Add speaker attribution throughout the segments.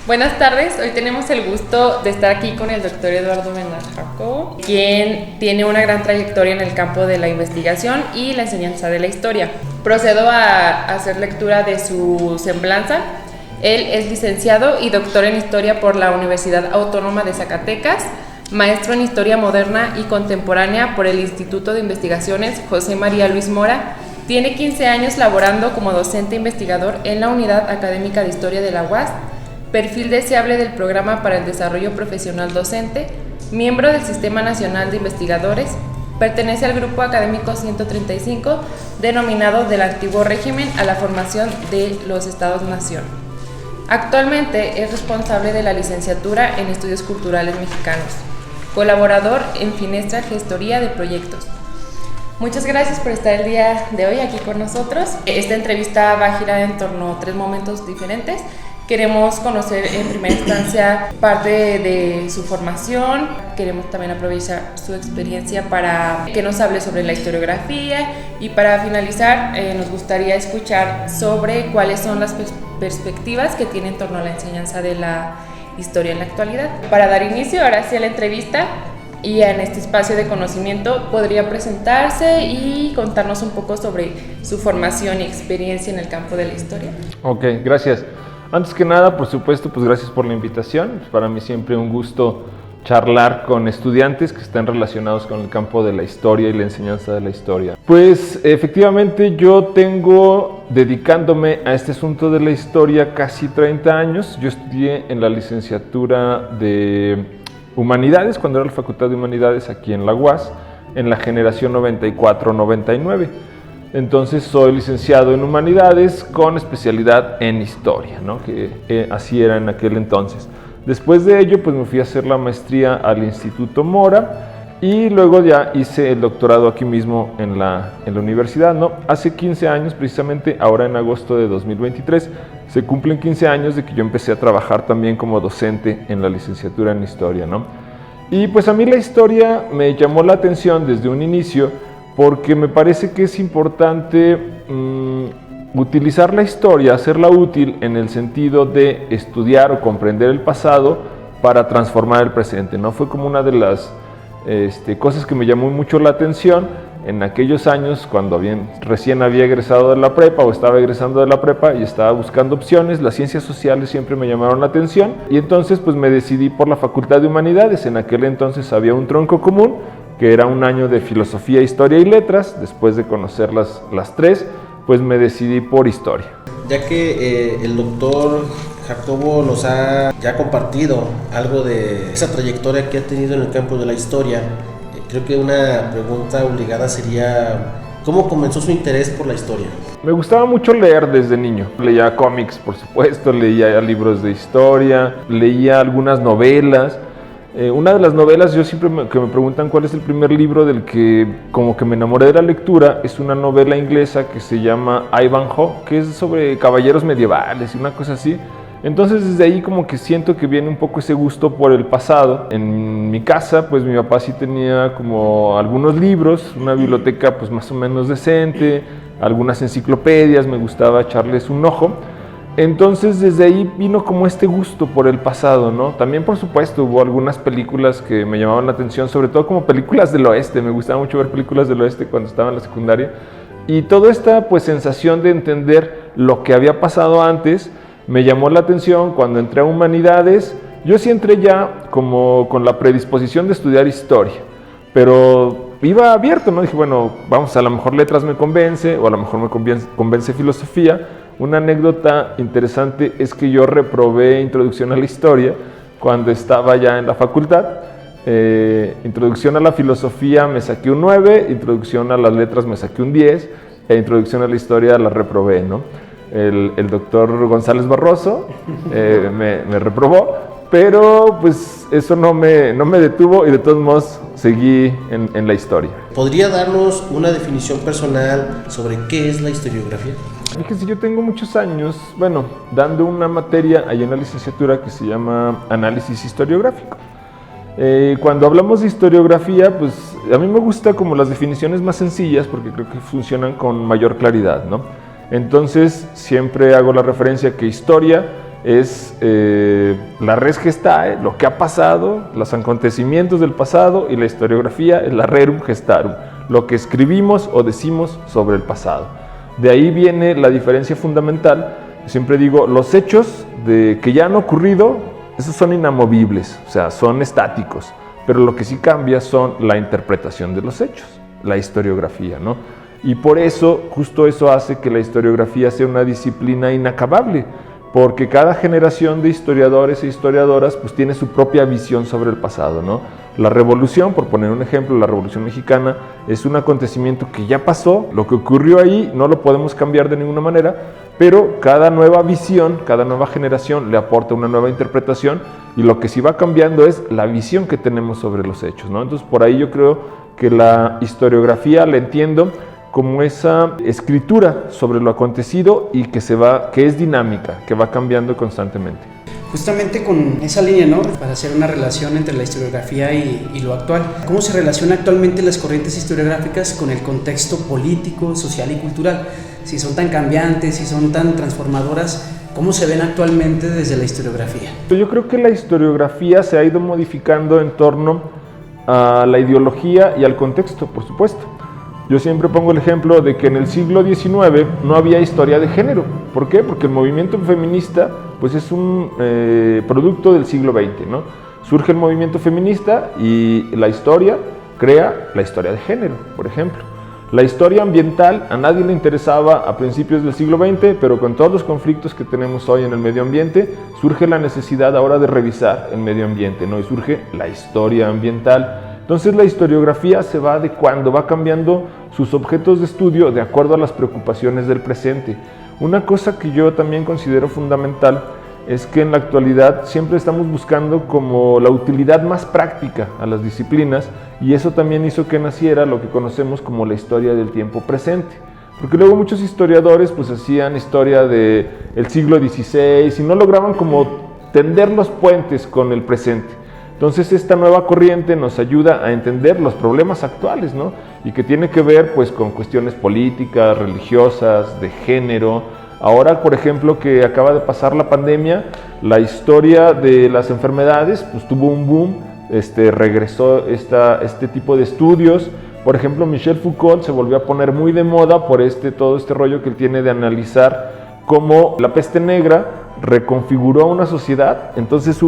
Speaker 1: Buenas tardes, hoy tenemos el gusto de estar aquí con el doctor Eduardo Benajaco, quien tiene una gran trayectoria en el campo de la investigación y la enseñanza de la historia. Procedo a hacer lectura de su semblanza. Él es licenciado y doctor en Historia por la Universidad Autónoma de Zacatecas, maestro en Historia Moderna y Contemporánea por el Instituto de Investigaciones José María Luis Mora. Tiene 15 años laborando como docente investigador en la Unidad Académica de Historia de la UAS, perfil deseable del Programa para el Desarrollo Profesional Docente, miembro del Sistema Nacional de Investigadores, pertenece al Grupo Académico 135, denominado del antiguo régimen a la formación de los Estados-Nación. Actualmente es responsable de la licenciatura en Estudios Culturales Mexicanos, colaborador en Finestra Gestoría de Proyectos. Muchas gracias por estar el día de hoy aquí con nosotros. Esta entrevista va a girar en torno a 3 momentos diferentes. Queremos conocer en primera instancia parte de su formación, queremos también aprovechar su experiencia para que nos hable sobre la historiografía y para finalizar nos gustaría escuchar sobre cuáles son las perspectivas que tiene en torno a la enseñanza de la historia en la actualidad. Para dar inicio ahora sí a la entrevista y en este espacio de conocimiento podría presentarse y contarnos un poco sobre su formación y experiencia en el campo de la historia.
Speaker 2: Ok, gracias. Antes que nada, por supuesto, pues gracias por la invitación. Para mí siempre un gusto charlar con estudiantes que están relacionados con el campo de la historia y la enseñanza de la historia. Pues efectivamente yo tengo dedicándome a este asunto de la historia casi 30 años. Yo estudié en la licenciatura de Humanidades, cuando era la Facultad de Humanidades aquí en la UAS, en la generación 94-99. Entonces soy licenciado en Humanidades con especialidad en Historia, ¿no? Que así era en aquel entonces. Después de ello, pues me fui a hacer la maestría al Instituto Mora y luego ya hice el doctorado aquí mismo en la universidad, ¿no? Hace 15 años, precisamente ahora en agosto de 2023, se cumplen 15 años de que yo empecé a trabajar también como docente en la licenciatura en Historia, ¿no? Y pues a mí la historia me llamó la atención desde un inicio, porque me parece que es importante utilizar la historia, hacerla útil en el sentido de estudiar o comprender el pasado para transformar el presente, ¿no? Fue como una de las cosas que me llamó mucho la atención en aquellos años cuando recién había egresado de la prepa o estaba egresando de la prepa y estaba buscando opciones. Las ciencias sociales siempre me llamaron la atención y entonces pues me decidí por la Facultad de Humanidades. En aquel entonces había un tronco común que era un año de filosofía, historia y letras. Después de conocer las 3, pues me decidí por historia.
Speaker 3: Ya que el doctor Jacobo nos ha ya compartido algo de esa trayectoria que ha tenido en el campo de la historia, creo que una pregunta obligada sería: ¿cómo comenzó su interés por la historia?
Speaker 2: Me gustaba mucho leer desde niño. Leía cómics, por supuesto, leía libros de historia, leía algunas novelas. Una de las novelas, yo siempre que me preguntan cuál es el primer libro del que como que me enamoré de la lectura, es una novela inglesa que se llama Ivanhoe, que es sobre caballeros medievales y una cosa así. Entonces desde ahí como que siento que viene un poco ese gusto por el pasado. En mi casa pues mi papá sí tenía como algunos libros, una biblioteca pues más o menos decente, algunas enciclopedias, me gustaba echarles un ojo. Entonces desde ahí vino como este gusto por el pasado, ¿no? También por supuesto hubo algunas películas que me llamaban la atención, sobre todo como películas del oeste. Me gustaba mucho ver películas del oeste cuando estaba en la secundaria. Y toda esta pues sensación de entender lo que había pasado antes me llamó la atención cuando entré a Humanidades. Yo sí entré ya como con la predisposición de estudiar historia, pero iba abierto, ¿no? Dije, bueno, vamos, a lo mejor letras me convence o a lo mejor me convence filosofía. Una anécdota interesante es que yo reprobé Introducción a la Historia cuando estaba ya en la facultad. Introducción a la Filosofía me saqué un 9, Introducción a las Letras me saqué un 10 e Introducción a la Historia la reprobé, ¿no? El doctor González Barroso me reprobó, pero pues eso no me detuvo y de todos modos seguí en la historia.
Speaker 3: ¿Podría darnos una definición personal sobre qué es la historiografía?
Speaker 2: Fíjense, yo tengo muchos años, dando una materia ahí en la licenciatura que se llama Análisis Historiográfico. Cuando hablamos de historiografía, pues a mí me gusta como las definiciones más sencillas porque creo que funcionan con mayor claridad, ¿no? Entonces siempre hago la referencia que historia Es la res gestae, lo que ha pasado, los acontecimientos del pasado, y la historiografía es la rerum gestarum, lo que escribimos o decimos sobre el pasado. De ahí viene la diferencia fundamental. Siempre digo, los hechos que ya han ocurrido, esos son inamovibles, o sea, son estáticos, pero lo que sí cambia son la interpretación de los hechos, la historiografía, ¿no? Y por eso, justo eso hace que la historiografía sea una disciplina inacabable, porque cada generación de historiadores e historiadoras pues tiene su propia visión sobre el pasado, ¿no? La revolución, por poner un ejemplo, la Revolución Mexicana es un acontecimiento que ya pasó, lo que ocurrió ahí no lo podemos cambiar de ninguna manera, pero cada nueva visión, cada nueva generación le aporta una nueva interpretación, y lo que sí va cambiando es la visión que tenemos sobre los hechos, ¿no? Entonces por ahí yo creo que la historiografía la entiendo como esa escritura sobre lo acontecido y que es dinámica, que va cambiando constantemente.
Speaker 4: Justamente con esa línea, ¿no? Para hacer una relación entre la historiografía y lo actual. ¿Cómo se relaciona actualmente las corrientes historiográficas con el contexto político, social y cultural? Si son tan cambiantes, si son tan transformadoras, ¿cómo se ven actualmente desde la historiografía?
Speaker 2: Yo creo que la historiografía se ha ido modificando en torno a la ideología y al contexto, por supuesto. Yo siempre pongo el ejemplo de que en el siglo XIX no había historia de género. ¿Por qué? Porque el movimiento feminista pues es un producto del siglo XX, ¿no? Surge el movimiento feminista y la historia crea la historia de género, por ejemplo. La historia ambiental a nadie le interesaba a principios del siglo XX, pero con todos los conflictos que tenemos hoy en el medio ambiente, surge la necesidad ahora de revisar el medio ambiente, ¿no? Y surge la historia ambiental. Entonces la historiografía se va adecuando, va cambiando sus objetos de estudio de acuerdo a las preocupaciones del presente. Una cosa que yo también considero fundamental es que en la actualidad siempre estamos buscando como la utilidad más práctica a las disciplinas, y eso también hizo que naciera lo que conocemos como la historia del tiempo presente. Porque luego muchos historiadores pues hacían historia del siglo XVI y no lograban como tender los puentes con el presente. Entonces esta nueva corriente nos ayuda a entender los problemas actuales, ¿no? Y que tiene que ver pues con cuestiones políticas, religiosas, de género. Ahora, por ejemplo, que acaba de pasar la pandemia, la historia de las enfermedades pues tuvo un boom, regresó este tipo de estudios. Por ejemplo, Michel Foucault se volvió a poner muy de moda por todo este rollo que él tiene de analizar cómo la peste negra reconfiguró una sociedad, entonces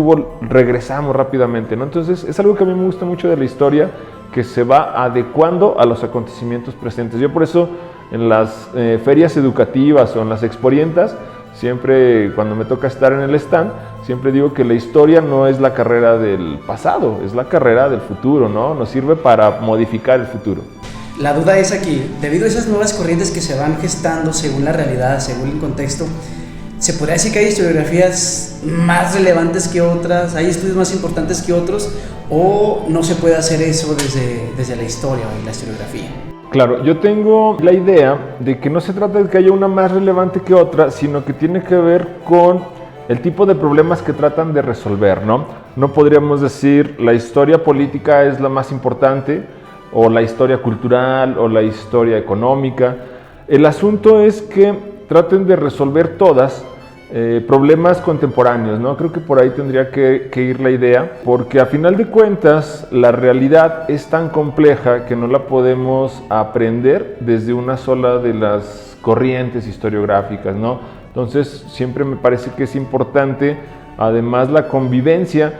Speaker 2: regresamos rápidamente, ¿no? Entonces es algo que a mí me gusta mucho de la historia, que se va adecuando a los acontecimientos presentes. Yo por eso en las ferias educativas o en las exporientas, siempre cuando me toca estar en el stand, siempre digo que la historia no es la carrera del pasado, es la carrera del futuro, ¿no? Nos sirve para modificar el futuro.
Speaker 4: La duda es aquí, debido a esas nuevas corrientes que se van gestando según la realidad, según el contexto, ¿se podría decir que hay historiografías más relevantes que otras, hay estudios más importantes que otros, o no se puede hacer eso desde la historia y la historiografía?
Speaker 2: Claro, yo tengo la idea de que no se trata de que haya una más relevante que otra, sino que tiene que ver con el tipo de problemas que tratan de resolver, ¿no? No podríamos decir la historia política es la más importante, o la historia cultural, o la historia económica. El asunto es que traten de resolver todas problemas contemporáneos, ¿no? Creo que por ahí tendría que ir la idea, porque a final de cuentas la realidad es tan compleja que no la podemos aprender desde una sola de las corrientes historiográficas, ¿no? Entonces siempre me parece que es importante, además, la convivencia,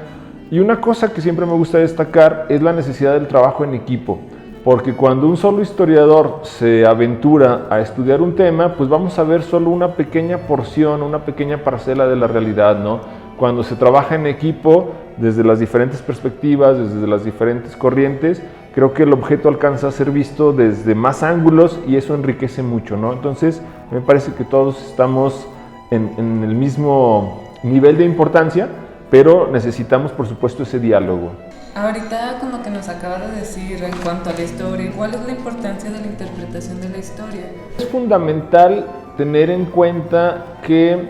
Speaker 2: y una cosa que siempre me gusta destacar es la necesidad del trabajo en equipo. Porque cuando un solo historiador se aventura a estudiar un tema, pues vamos a ver solo una pequeña porción, una pequeña parcela de la realidad, ¿no? Cuando se trabaja en equipo, desde las diferentes perspectivas, desde las diferentes corrientes, creo que el objeto alcanza a ser visto desde más ángulos y eso enriquece mucho, ¿no? Entonces, me parece que todos estamos en el mismo nivel de importancia, pero necesitamos, por supuesto, ese diálogo.
Speaker 1: Ahorita, como que nos acabas de decir en cuanto a la historia, ¿cuál es la importancia de la interpretación de la historia?
Speaker 2: Es fundamental tener en cuenta que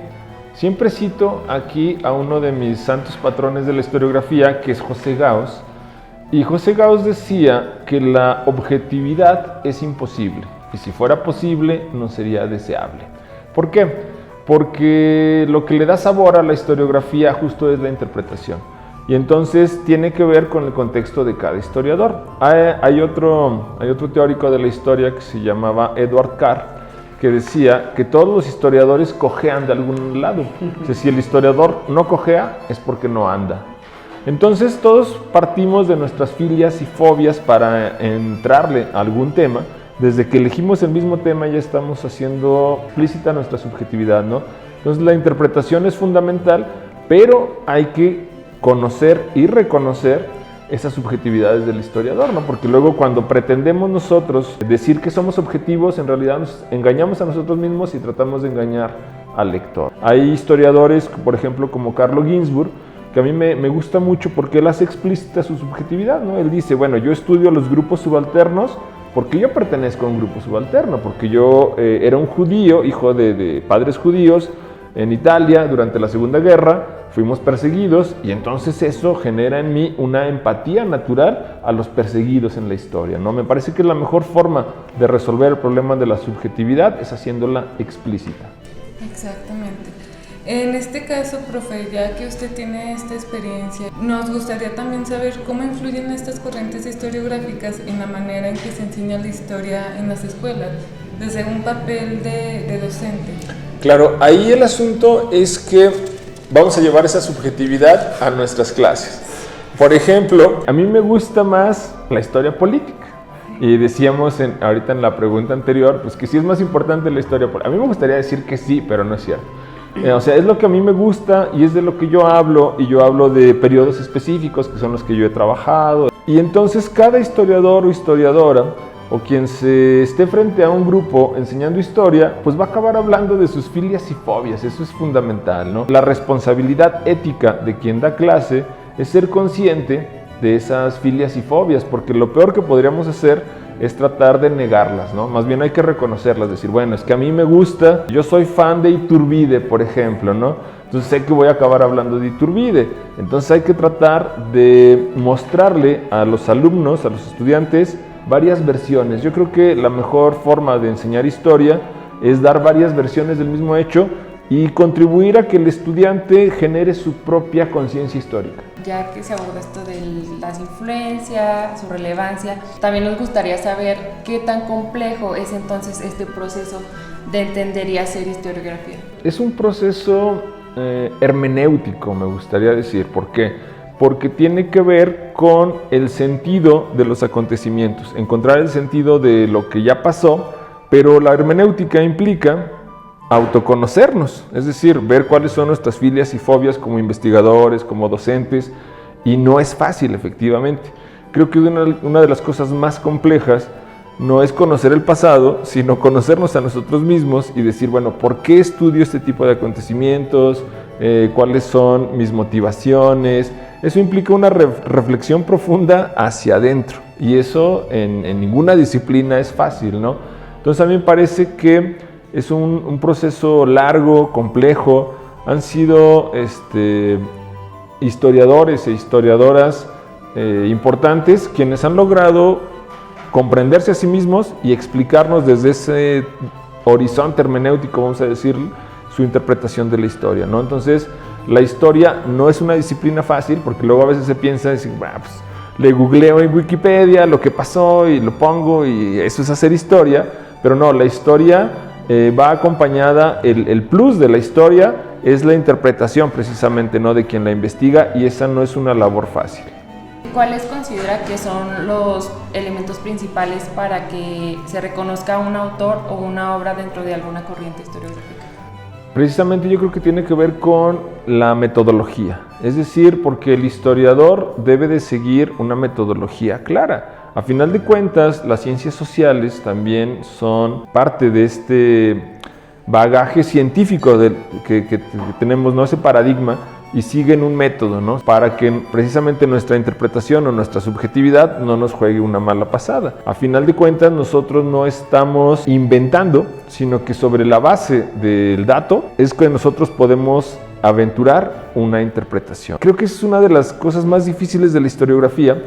Speaker 2: siempre cito aquí a uno de mis santos patrones de la historiografía, que es José Gauss, y José Gauss decía que la objetividad es imposible, y si fuera posible no sería deseable. ¿Por qué? porque lo que le da sabor a la historiografía justo es la interpretación. Y entonces tiene que ver con el contexto de cada historiador. Hay otro teórico de la historia que se llamaba Edward Carr, que decía que todos los historiadores cojean de algún lado. O sea, si el historiador no cojea, es porque no anda. Entonces todos partimos de nuestras filias y fobias para entrarle a algún tema. Desde que elegimos el mismo tema ya estamos haciendo explícita nuestra subjetividad, ¿no? Entonces la interpretación es fundamental, pero hay que conocer y reconocer esas subjetividades del historiador, ¿no? Porque luego cuando pretendemos nosotros decir que somos objetivos, en realidad nos engañamos a nosotros mismos y tratamos de engañar al lector. Hay historiadores, por ejemplo, como Carlo Ginzburg, que a mí me gusta mucho porque él hace explícita su subjetividad, ¿no? Él dice, bueno, yo estudio los grupos subalternos porque yo pertenezco a un grupo subalterno, porque yo era un judío, hijo de padres judíos en Italia durante la Segunda Guerra, fuimos perseguidos y entonces eso genera en mí una empatía natural a los perseguidos en la historia, ¿no? Me parece que la mejor forma de resolver el problema de la subjetividad es haciéndola explícita.
Speaker 5: Exactamente. En este caso, profe, ya que usted tiene esta experiencia, nos gustaría también saber cómo influyen estas corrientes historiográficas en la manera en que se enseña la historia en las escuelas, desde un papel de docente.
Speaker 2: Claro, ahí el asunto es que vamos a llevar esa subjetividad a nuestras clases. Por ejemplo, a mí me gusta más la historia política. Y decíamos ahorita en la pregunta anterior, pues que sí es más importante la historia política. A mí me gustaría decir que sí, pero no es cierto. O sea, es lo que a mí me gusta y es de lo que yo hablo, y yo hablo de periodos específicos que son los que yo he trabajado. Y entonces cada historiador o historiadora, o quien se esté frente a un grupo enseñando historia, pues va a acabar hablando de sus filias y fobias. Eso es fundamental, ¿no? La responsabilidad ética de quien da clase es ser consciente de esas filias y fobias, porque lo peor que podríamos hacer es tratar de negarlas, ¿no? Más bien hay que reconocerlas, decir, bueno, es que a mí me gusta, yo soy fan de Iturbide, por ejemplo, ¿no? Entonces sé que voy a acabar hablando de Iturbide. Entonces hay que tratar de mostrarle a los alumnos, a los estudiantes, varias versiones. Yo creo que la mejor forma de enseñar historia es dar varias versiones del mismo hecho y contribuir a que el estudiante genere su propia conciencia histórica.
Speaker 1: Ya que se aborda esto de las influencias, su relevancia, también nos gustaría saber qué tan complejo es entonces este proceso de entender y hacer historiografía.
Speaker 2: Es un proceso hermenéutico, me gustaría decir. ¿Por qué? Porque tiene que ver con el sentido de los acontecimientos, encontrar el sentido de lo que ya pasó, pero la hermenéutica implica autoconocernos, es decir, ver cuáles son nuestras filias y fobias como investigadores, como docentes, y no es fácil, efectivamente. Creo que una de las cosas más complejas no es conocer el pasado, sino conocernos a nosotros mismos y decir, bueno, ¿por qué estudio este tipo de acontecimientos? ¿Cuáles son mis motivaciones? Eso implica una reflexión profunda hacia adentro, y eso en ninguna disciplina es fácil, ¿no? Entonces a mí me parece que es un proceso largo, complejo. Han sido historiadores e historiadoras importantes quienes han logrado comprenderse a sí mismos y explicarnos desde ese horizonte hermenéutico, vamos a decir, su interpretación de la historia, ¿no? Entonces, la historia no es una disciplina fácil, porque luego a veces se piensa, decir, pues, le googleo en Wikipedia lo que pasó y lo pongo y eso es hacer historia, pero no, la historia va acompañada, el plus de la historia es la interpretación precisamente, ¿no?, de quien la investiga, y esa no es una labor fácil.
Speaker 1: ¿Cuáles considera que son los elementos principales para que se reconozca un autor o una obra dentro de alguna corriente historiográfica?
Speaker 2: Precisamente yo creo que tiene que ver con la metodología, es decir, porque el historiador debe de seguir una metodología clara. A final de cuentas, las ciencias sociales también son parte de este bagaje científico que tenemos, ¿no?, ese paradigma, y siguen un método, ¿no?, para que precisamente nuestra interpretación o nuestra subjetividad no nos juegue una mala pasada. A final de cuentas, nosotros no estamos inventando, sino que sobre la base del dato es que nosotros podemos aventurar una interpretación. Creo que es una de las cosas más difíciles de la historiografía,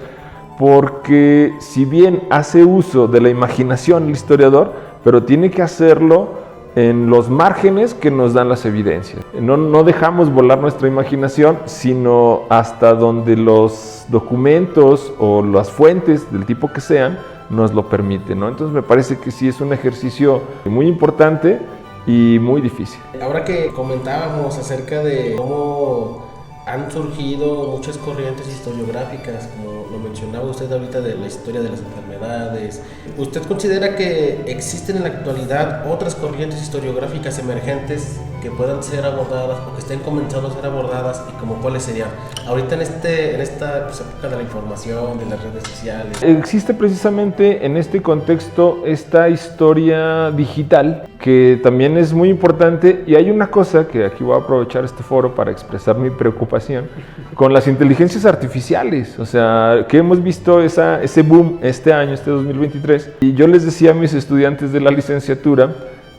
Speaker 2: porque si bien hace uso de la imaginación el historiador, pero tiene que hacerlo en los márgenes que nos dan las evidencias. No dejamos volar nuestra imaginación, sino hasta donde los documentos o las fuentes del tipo que sean nos lo permiten, ¿no? Entonces me parece que sí es un ejercicio muy importante y muy difícil.
Speaker 3: Ahora que comentábamos acerca de cómo han surgido muchas corrientes historiográficas, como lo mencionaba usted ahorita, de la historia de las enfermedades, ¿usted considera que existen en la actualidad otras corrientes historiográficas emergentes que puedan ser abordadas o que estén comenzando a ser abordadas, y como cuáles serían? Ahorita en esta época de la información, de las redes sociales.
Speaker 2: Existe precisamente en este contexto esta historia digital que también es muy importante, y hay una cosa que aquí voy a aprovechar este foro para expresar mi preocupación con las inteligencias artificiales, o sea, que hemos visto ese boom este año, este 2023, y yo les decía a mis estudiantes de la licenciatura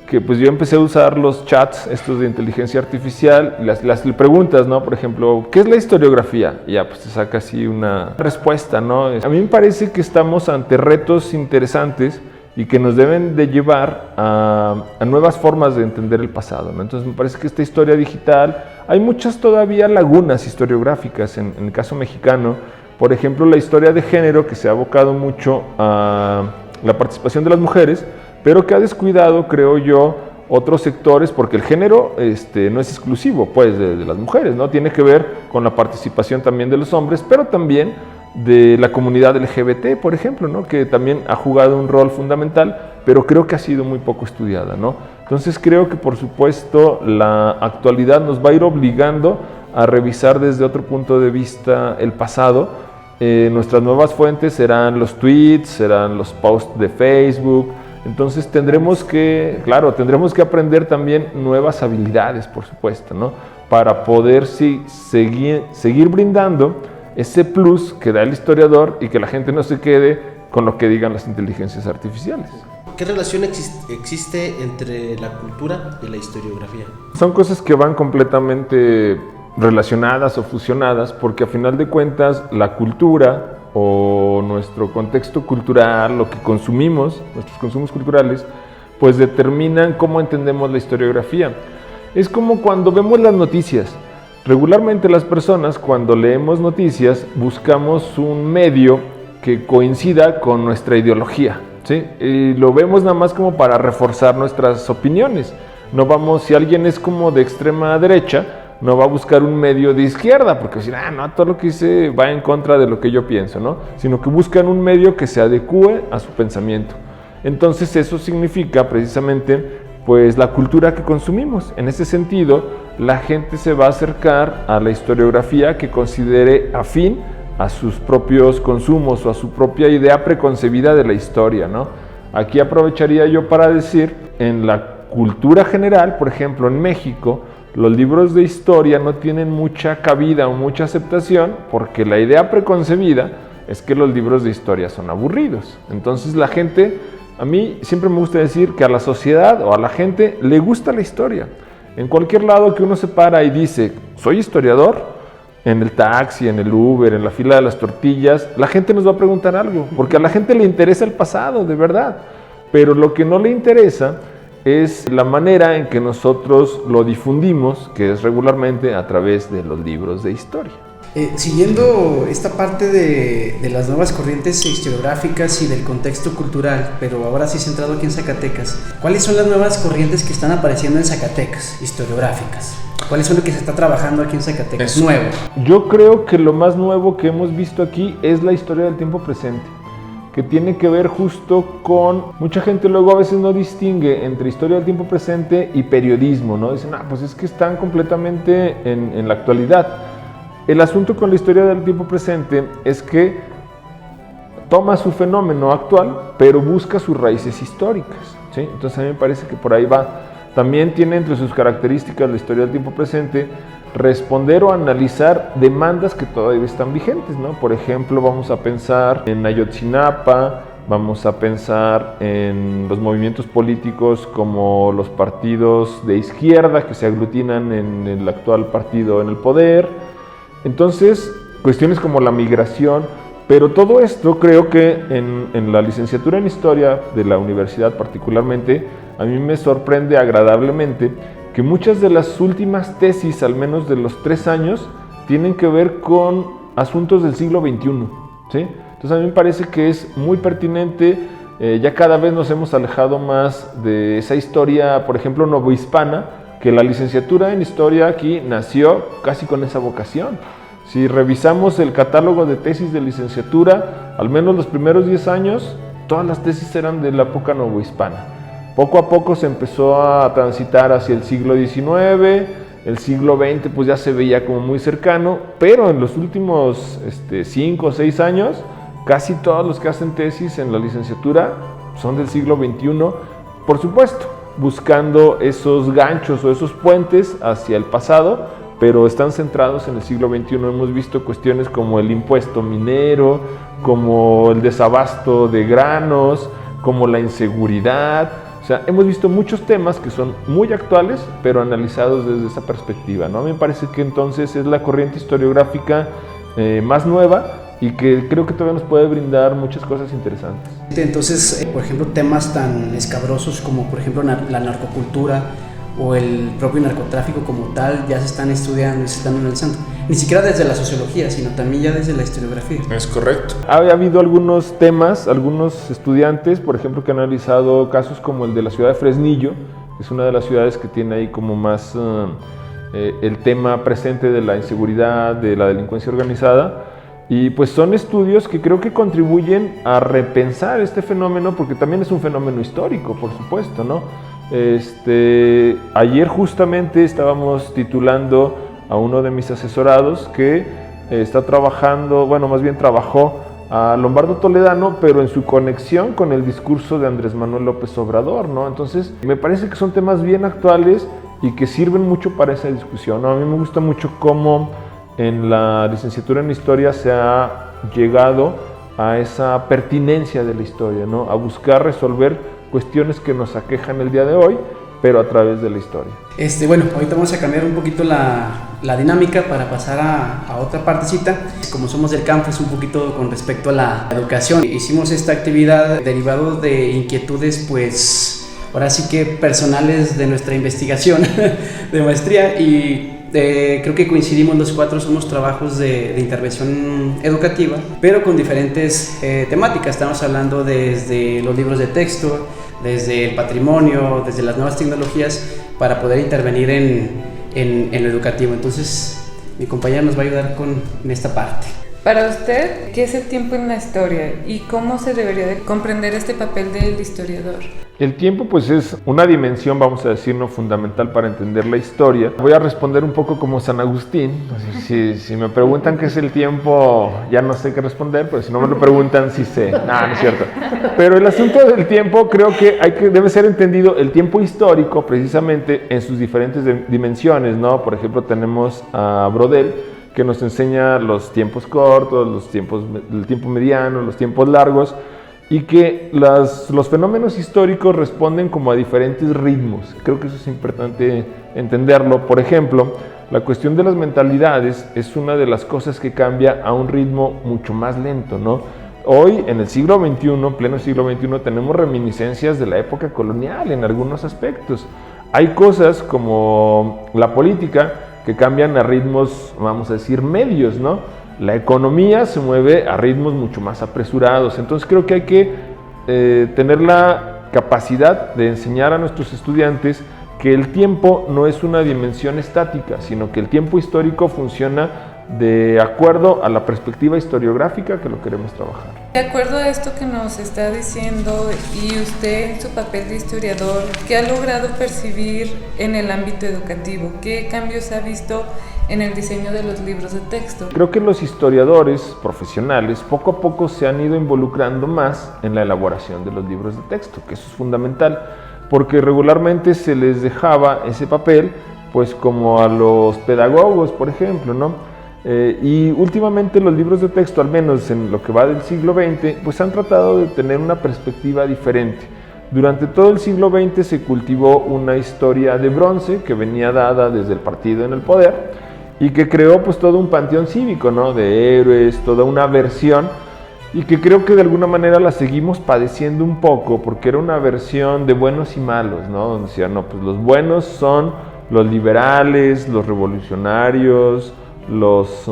Speaker 2: que pues yo empecé a usar los chats estos de inteligencia artificial, las preguntas, ¿no? Por ejemplo, ¿qué es la historiografía? Y ya pues te saca así una respuesta, ¿no? A mí me parece que estamos ante retos interesantes y que nos deben de llevar a nuevas formas de entender el pasado, ¿no? Entonces me parece que esta historia digital, hay muchas todavía lagunas historiográficas en el caso mexicano. Por ejemplo, la historia de género, que se ha abocado mucho a la participación de las mujeres, pero que ha descuidado, creo yo, otros sectores, porque el género no es exclusivo pues, de las mujeres, ¿no? Tiene que ver con la participación también de los hombres, pero también de la comunidad LGBT, por ejemplo, ¿no? Que también ha jugado un rol fundamental, pero creo que ha sido muy poco estudiada, ¿no? Entonces creo que, por supuesto, la actualidad nos va a ir obligando a revisar desde otro punto de vista el pasado. Nuestras nuevas fuentes serán los tweets, serán los posts de Facebook. Entonces tendremos que aprender también nuevas habilidades, por supuesto, ¿no? Para poder seguir brindando ese plus que da el historiador y que la gente no se quede con lo que digan las inteligencias artificiales.
Speaker 3: ¿Qué relación existe entre la cultura y la historiografía?
Speaker 2: Son cosas que van completamente relacionadas o fusionadas, porque a final de cuentas la cultura o nuestro contexto cultural, lo que consumimos, nuestros consumos culturales, pues determinan cómo entendemos la historiografía. Es como cuando vemos las noticias. Regularmente las personas, cuando leemos noticias, buscamos un medio que coincida con nuestra ideología, ¿sí? Y lo vemos nada más como para reforzar nuestras opiniones. No vamos, si alguien es como de extrema derecha, no va a buscar un medio de izquierda, porque decir, no, todo lo que dice va en contra de lo que yo pienso, ¿no? Sino que buscan un medio que se adecue a su pensamiento. Entonces eso significa precisamente pues la cultura que consumimos. En ese sentido, la gente se va a acercar a la historiografía que considere afín a sus propios consumos o a su propia idea preconcebida de la historia, ¿no? Aquí aprovecharía yo para decir, en la cultura general, por ejemplo, en México, los libros de historia no tienen mucha cabida o mucha aceptación porque la idea preconcebida es que los libros de historia son aburridos. Entonces la gente, a mí siempre me gusta decir que a la sociedad o a la gente le gusta la historia. En cualquier lado que uno se para y dice, soy historiador, en el taxi, en el Uber, en la fila de las tortillas, la gente nos va a preguntar algo, porque a la gente le interesa el pasado, de verdad. Pero lo que no le interesa es la manera en que nosotros lo difundimos, que es regularmente a través de los libros de historia.
Speaker 4: Siguiendo esta parte de las nuevas corrientes historiográficas y del contexto cultural, pero ahora sí centrado aquí en Zacatecas, ¿cuáles son las nuevas corrientes que están apareciendo en Zacatecas, historiográficas? ¿Cuáles son lo que se está trabajando aquí en Zacatecas? Nuevo.
Speaker 2: Yo creo que lo más nuevo que hemos visto aquí es la historia del tiempo presente, que tiene que ver justo con... Mucha gente luego a veces no distingue entre historia del tiempo presente y periodismo, ¿no? Dicen, pues es que están completamente en la actualidad. El asunto con la historia del tiempo presente es que toma su fenómeno actual, pero busca sus raíces históricas, ¿sí? Entonces a mí me parece que por ahí va. También tiene entre sus características la historia del tiempo presente responder o analizar demandas que todavía están vigentes, ¿no? Por ejemplo, vamos a pensar en Ayotzinapa, vamos a pensar en los movimientos políticos como los partidos de izquierda que se aglutinan en el actual partido en el poder. Entonces, cuestiones como la migración, pero todo esto creo que en la licenciatura en Historia de la universidad particularmente a mí me sorprende agradablemente que muchas de las últimas tesis, al menos de los 3 años, tienen que ver con asuntos del siglo XXI, ¿sí? Entonces a mí me parece que es muy pertinente. Ya cada vez nos hemos alejado más de esa historia, por ejemplo, novohispana, que la licenciatura en historia aquí nació casi con esa vocación. Si revisamos el catálogo de tesis de licenciatura, al menos los primeros 10 años, todas las tesis eran de la época novohispana. Poco a poco se empezó a transitar hacia el siglo XIX, el siglo XX pues ya se veía como muy cercano, pero en los últimos 5 o 6 años, casi todos los que hacen tesis en la licenciatura son del siglo XXI, por supuesto, buscando esos ganchos o esos puentes hacia el pasado, pero están centrados en el siglo XXI. Hemos visto cuestiones como el impuesto minero, como el desabasto de granos, como la inseguridad. O sea, hemos visto muchos temas que son muy actuales, pero analizados desde esa perspectiva, ¿no? A mí me parece que entonces es la corriente historiográfica más nueva y que creo que todavía nos puede brindar muchas cosas interesantes.
Speaker 4: Entonces, por ejemplo, temas tan escabrosos como, por ejemplo, la narcocultura o el propio narcotráfico como tal, ya se están estudiando y se están analizando. Ni siquiera desde la sociología, sino también ya desde la historiografía.
Speaker 2: Es correcto. Ha habido algunos temas, algunos estudiantes, por ejemplo, que han analizado casos como el de la ciudad de Fresnillo, que es una de las ciudades que tiene ahí como más el tema presente de la inseguridad, de la delincuencia organizada. Y pues son estudios que creo que contribuyen a repensar este fenómeno, porque también es un fenómeno histórico, por supuesto, ¿no? Ayer justamente estábamos titulando a uno de mis asesorados que está trabajando, bueno, más bien trabajó a Lombardo Toledano, pero en su conexión con el discurso de Andrés Manuel López Obrador, ¿no? Entonces, me parece que son temas bien actuales y que sirven mucho para esa discusión, ¿no? A mí me gusta mucho cómo en la licenciatura en Historia se ha llegado a esa pertinencia de la historia, ¿no? A buscar resolver cuestiones que nos aquejan el día de hoy, pero a través de la historia.
Speaker 4: Bueno, ahorita vamos a cambiar un poquito la dinámica para pasar a otra partecita. Como somos del campus, un poquito con respecto a la educación. Hicimos esta actividad derivado de inquietudes, pues, ahora sí que personales de nuestra investigación de maestría, y creo que coincidimos los 4, somos trabajos de intervención educativa, pero con diferentes temáticas. Estamos hablando desde los libros de texto, desde el patrimonio, desde las nuevas tecnologías, para poder intervenir en lo educativo. Entonces, mi compañera nos va a ayudar en esta parte.
Speaker 5: Para usted, ¿qué es el tiempo en la historia y cómo se debería de comprender este papel del historiador?
Speaker 2: El tiempo pues es una dimensión, vamos a decir, no fundamental para entender la historia. Voy a responder un poco como San Agustín. Si me preguntan qué es el tiempo, ya no sé qué responder, pero si no me lo preguntan, sí sé. No es cierto. Pero el asunto del tiempo creo que debe ser entendido el tiempo histórico precisamente en sus diferentes dimensiones, ¿no? Por ejemplo, tenemos a Brodel, que nos enseña los tiempos cortos, el tiempo mediano, los tiempos largos, y que los fenómenos históricos responden como a diferentes ritmos. Creo que eso es importante entenderlo. Por ejemplo, la cuestión de las mentalidades es una de las cosas que cambia a un ritmo mucho más lento, ¿no? Hoy, en el siglo XXI, pleno siglo XXI, tenemos reminiscencias de la época colonial en algunos aspectos. Hay cosas como la política que cambian a ritmos, vamos a decir, medios, ¿no? La economía se mueve a ritmos mucho más apresurados. Entonces creo que hay que tener la capacidad de enseñar a nuestros estudiantes que el tiempo no es una dimensión estática, sino que el tiempo histórico funciona de acuerdo a la perspectiva historiográfica que lo queremos trabajar.
Speaker 5: De acuerdo a esto que nos está diciendo, y usted en su papel de historiador, ¿qué ha logrado percibir en el ámbito educativo? ¿Qué cambios ha visto en el diseño de los libros de texto?
Speaker 2: Creo que los historiadores profesionales poco a poco se han ido involucrando más en la elaboración de los libros de texto, que eso es fundamental, porque regularmente se les dejaba ese papel pues como a los pedagogos, por ejemplo, ¿no? Y últimamente los libros de texto, al menos en lo que va del siglo XX, pues han tratado de tener una perspectiva diferente. Durante todo el siglo XX se cultivó una historia de bronce que venía dada desde el partido en el poder y que creó pues todo un panteón cívico, ¿no? De héroes, toda una versión y que creo que de alguna manera la seguimos padeciendo un poco, porque era una versión de buenos y malos, ¿no? Donde decían, no, pues los buenos son los liberales, los revolucionarios, los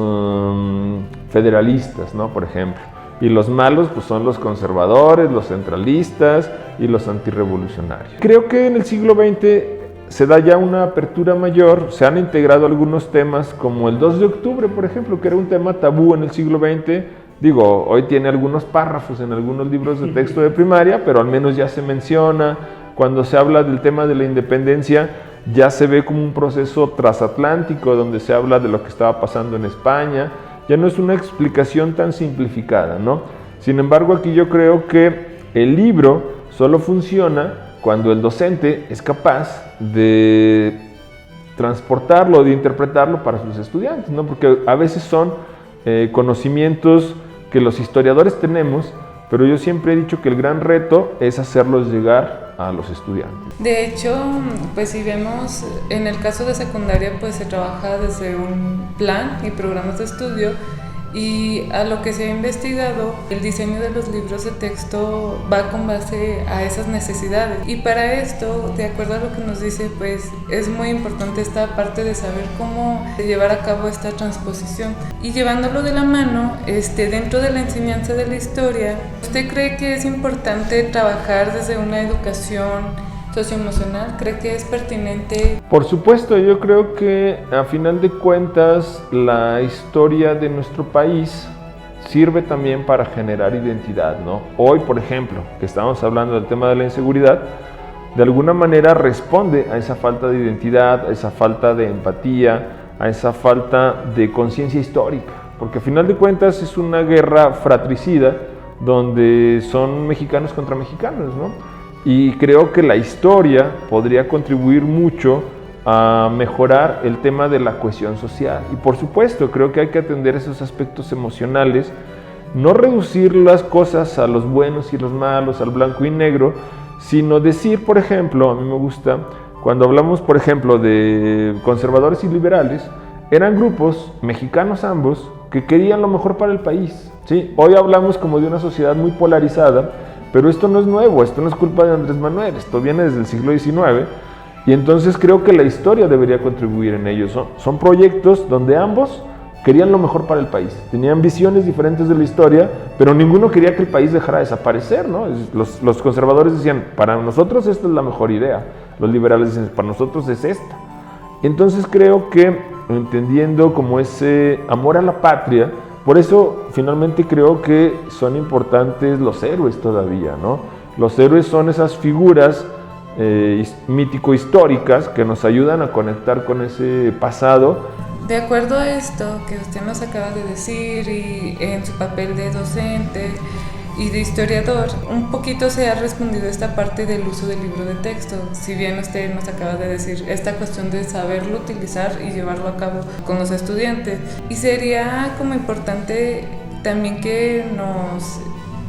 Speaker 2: federalistas, ¿no? Por ejemplo. Y los malos pues son los conservadores, los centralistas y los antirrevolucionarios. Creo que en el siglo XX se da ya una apertura mayor, se han integrado algunos temas como el 2 de octubre, por ejemplo, que era un tema tabú en el siglo XX. Digo, hoy tiene algunos párrafos en algunos libros de texto de primaria, pero al menos ya se menciona. Cuando se habla del tema de la independencia, ya se ve como un proceso transatlántico donde se habla de lo que estaba pasando en España. Ya no es una explicación tan simplificada, ¿no? Sin embargo, aquí yo creo que el libro solo funciona cuando el docente es capaz de transportarlo, de interpretarlo para sus estudiantes, ¿no? Porque a veces son conocimientos que los historiadores tenemos, pero yo siempre he dicho que el gran reto es hacerlos llegar a los estudiantes.
Speaker 5: De hecho, pues si vemos en el caso de secundaria, pues se trabaja desde un plan y programas de estudio, y a lo que se ha investigado, el diseño de los libros de texto va con base a esas necesidades. Y para esto, de acuerdo a lo que nos dice, pues es muy importante esta parte de saber cómo llevar a cabo esta transposición. Y llevándolo de la mano, dentro de la enseñanza de la historia, ¿usted cree que es importante trabajar desde una educación socioemocional? ¿Cree que es pertinente?
Speaker 2: Por supuesto, yo creo que a final de cuentas la historia de nuestro país sirve también para generar identidad, ¿no? Hoy, por ejemplo, que estamos hablando del tema de la inseguridad, de alguna manera responde a esa falta de identidad, a esa falta de empatía, a esa falta de conciencia histórica, porque a final de cuentas es una guerra fratricida donde son mexicanos contra mexicanos, ¿no? Y creo que la historia podría contribuir mucho a mejorar el tema de la cohesión social. Y por supuesto, creo que hay que atender esos aspectos emocionales, no reducir las cosas a los buenos y los malos, al blanco y negro, sino decir, por ejemplo, a mí me gusta, cuando hablamos, por ejemplo, de conservadores y liberales, eran grupos mexicanos ambos que querían lo mejor para el país, ¿sí? Hoy hablamos como de una sociedad muy polarizada, pero esto no es nuevo, esto no es culpa de Andrés Manuel, esto viene desde el siglo XIX, y entonces creo que la historia debería contribuir en ello. Son proyectos donde ambos querían lo mejor para el país, tenían visiones diferentes de la historia, pero ninguno quería que el país dejara de desaparecer, ¿no? Los conservadores decían, para nosotros esta es la mejor idea, los liberales decían, para nosotros es esta. Entonces creo que entendiendo como ese amor a la patria, por eso finalmente creo que son importantes los héroes todavía, ¿no? Los héroes son esas figuras mítico-históricas que nos ayudan a conectar con ese pasado.
Speaker 5: De acuerdo a esto que usted nos acaba de decir, y en su papel de docente y de historiador, un poquito se ha respondido esta parte del uso del libro de texto. Si bien usted nos acaba de decir esta cuestión de saberlo utilizar y llevarlo a cabo con los estudiantes, y sería como importante también que nos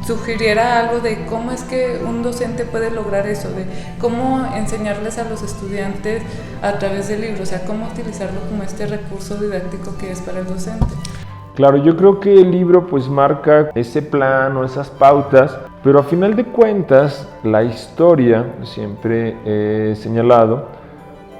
Speaker 5: sugiriera algo de cómo es que un docente puede lograr eso, de cómo enseñarles a los estudiantes a través del libro, o sea, cómo utilizarlo como este recurso didáctico que es para el docente.
Speaker 2: Claro, yo creo que el libro pues marca ese plan o esas pautas, pero a final de cuentas la historia, siempre he señalado,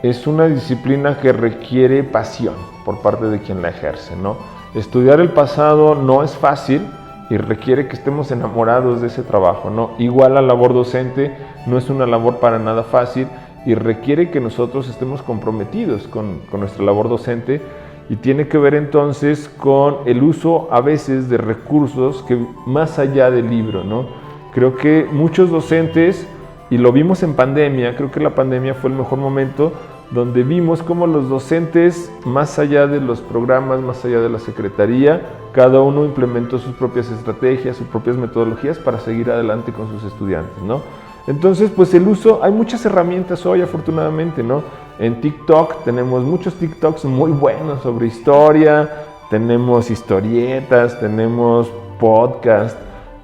Speaker 2: es una disciplina que requiere pasión por parte de quien la ejerce, ¿no? Estudiar el pasado no es fácil y requiere que estemos enamorados de ese trabajo, ¿no? Igual la labor docente no es una labor para nada fácil y requiere que nosotros estemos comprometidos con nuestra labor docente. Y tiene que ver entonces con el uso a veces de recursos que más allá del libro, ¿no? Creo que muchos docentes, y lo vimos en pandemia, creo que la pandemia fue el mejor momento donde vimos cómo los docentes, más allá de los programas, más allá de la secretaría, cada uno implementó sus propias estrategias, sus propias metodologías para seguir adelante con sus estudiantes, ¿no? Entonces, pues el uso, hay muchas herramientas hoy afortunadamente, ¿no? En TikTok tenemos muchos TikToks muy buenos sobre historia, tenemos historietas, tenemos podcast,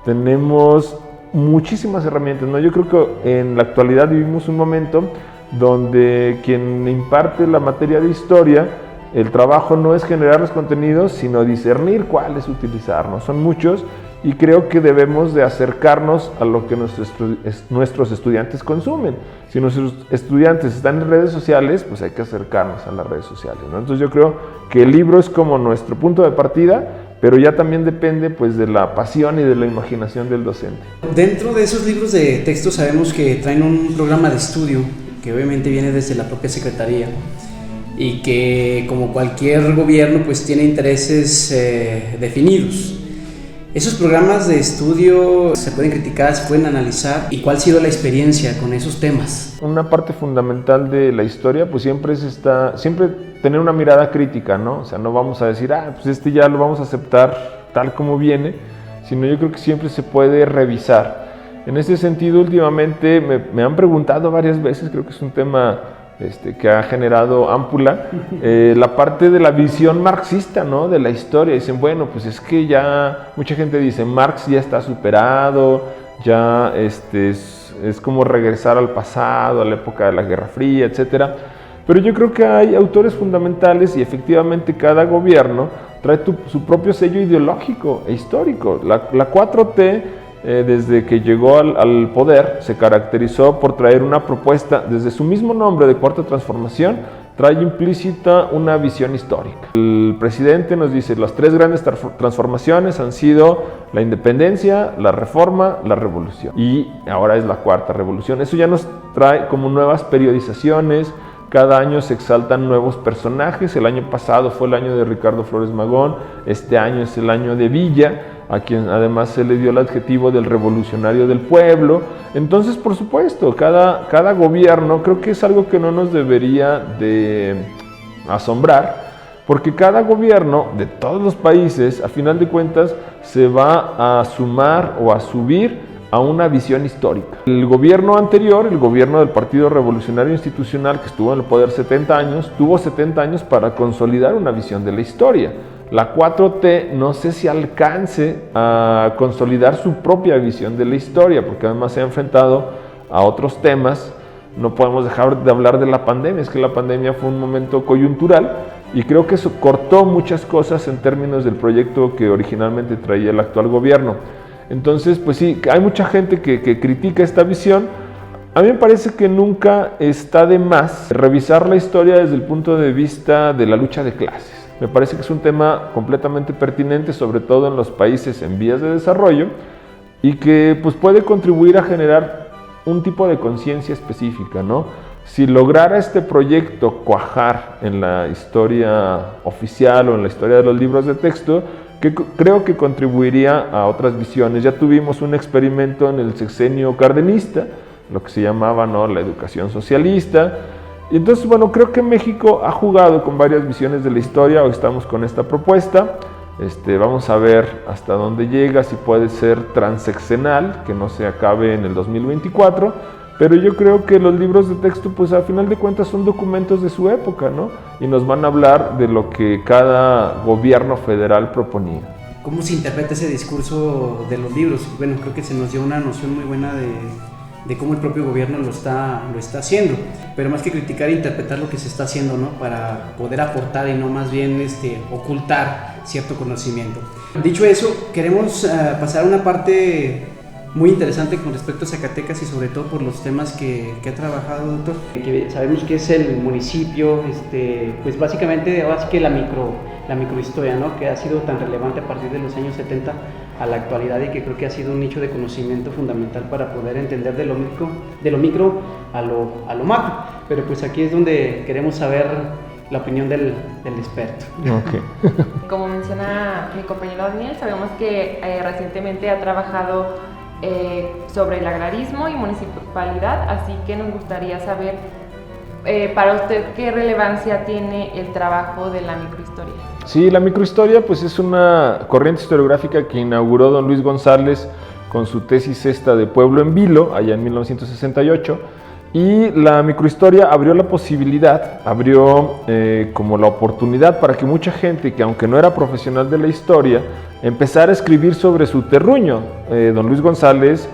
Speaker 2: tenemos muchísimas herramientas, ¿no? Yo creo que en la actualidad vivimos un momento donde quien imparte la materia de historia, el trabajo no es generar los contenidos, sino discernir cuáles utilizar, ¿no? Son muchos y creo que debemos de acercarnos a lo que nuestros estudiantes consumen. Si nuestros estudiantes están en redes sociales, pues hay que acercarnos a las redes sociales, ¿no? Entonces yo creo que el libro es como nuestro punto de partida, pero ya también depende pues de la pasión y de la imaginación del docente.
Speaker 4: Dentro de esos libros de texto sabemos que traen un programa de estudio que obviamente viene desde la propia Secretaría y que, como cualquier gobierno, pues tiene intereses definidos. Esos programas de estudio se pueden criticar, se pueden analizar. ¿Y cuál ha sido la experiencia con esos temas?
Speaker 2: Una parte fundamental de la historia pues siempre tener una mirada crítica, ¿no? O sea, no vamos a decir, pues ya lo vamos a aceptar tal como viene, sino yo creo que siempre se puede revisar. En ese sentido, últimamente me han preguntado varias veces, creo que es un tema que ha generado ámpula, la parte de la visión marxista, ¿no? De la historia. Dicen, bueno, pues es que ya, mucha gente dice, Marx ya está superado, ya es como regresar al pasado, a la época de la Guerra Fría, etcétera. Pero yo creo que hay autores fundamentales y efectivamente cada gobierno trae su propio sello ideológico e histórico. La 4T, desde que llegó al poder, se caracterizó por traer una propuesta, desde su mismo nombre de Cuarta Transformación, trae implícita una visión histórica. El presidente nos dice, las 3 grandes transformaciones han sido la independencia, la reforma, la revolución. Y ahora es la 4ª revolución. Eso ya nos trae como nuevas periodizaciones. Cada año se exaltan nuevos personajes. El año pasado fue el año de Ricardo Flores Magón, este año es el año de Villa, a quien además se le dio el adjetivo del revolucionario del pueblo. Entonces, por supuesto, cada gobierno, creo que es algo que no nos debería de asombrar, porque cada gobierno de todos los países, a final de cuentas, se va a sumar o a subir a una visión histórica. El gobierno anterior, el gobierno del Partido Revolucionario Institucional, que estuvo en el poder 70 años, tuvo 70 años para consolidar una visión de la historia. La 4T no sé si alcance a consolidar su propia visión de la historia, porque además se ha enfrentado a otros temas. No podemos dejar de hablar de la pandemia, es que la pandemia fue un momento coyuntural y creo que eso cortó muchas cosas en términos del proyecto que originalmente traía el actual gobierno. Entonces, pues sí, hay mucha gente que critica esta visión. A mí me parece que nunca está de más revisar la historia desde el punto de vista de la lucha de clases. Me parece que es un tema completamente pertinente, sobre todo en los países en vías de desarrollo, y que pues, puede contribuir a generar un tipo de conciencia específica, ¿no? Si lograra este proyecto cuajar en la historia oficial o en la historia de los libros de texto, creo que contribuiría a otras visiones. Ya tuvimos un experimento en el sexenio cardenista, lo que se llamaba, ¿no?, la educación socialista. Y entonces, bueno, creo que México ha jugado con varias visiones de la historia. Hoy estamos con esta propuesta. Vamos a ver hasta dónde llega, si puede ser transeccional, que no se acabe en el 2024. Pero yo creo que los libros de texto, pues a final de cuentas son documentos de su época, ¿no? Y nos van a hablar de lo que cada gobierno federal proponía.
Speaker 4: ¿Cómo se interpreta ese discurso de los libros? Bueno, creo que se nos dio una noción muy buena de cómo el propio gobierno lo está haciendo, pero más que criticar, interpretar lo que se está haciendo, ¿no?, para poder aportar y no más bien ocultar cierto conocimiento. Dicho eso, queremos pasar a una parte muy interesante con respecto a Zacatecas y sobre todo por los temas que ha trabajado, doctor. Que sabemos que es el municipio, pues básicamente ahora sí que la microhistoria, ¿no?, que ha sido tan relevante a partir de los años 70 a la actualidad y que creo que ha sido un nicho de conocimiento fundamental para poder entender de lo micro a lo macro. Pero pues aquí es donde queremos saber la opinión del experto.
Speaker 2: Okay.
Speaker 1: Como menciona mi compañero Daniel, sabemos que recientemente ha trabajado sobre el agrarismo y municipalidad, así que nos gustaría saber para usted qué relevancia tiene el trabajo de la microhistoria.
Speaker 2: Sí, la microhistoria pues es una corriente historiográfica que inauguró don Luis González con su tesis esta de Pueblo en Vilo, allá en 1968, y la microhistoria abrió la posibilidad, como la oportunidad para que mucha gente que aunque no era profesional de la historia, empezara a escribir sobre su terruño. Don Luis González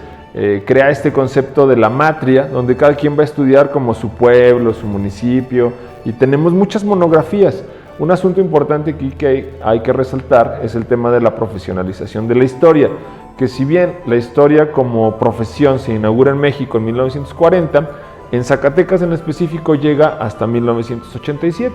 Speaker 2: crea este concepto de la matria, donde cada quien va a estudiar como su pueblo, su municipio, y tenemos muchas monografías. Un asunto importante aquí que hay que resaltar es el tema de la profesionalización de la historia, que si bien la historia como profesión se inaugura en México en 1940, en Zacatecas en específico llega hasta 1987.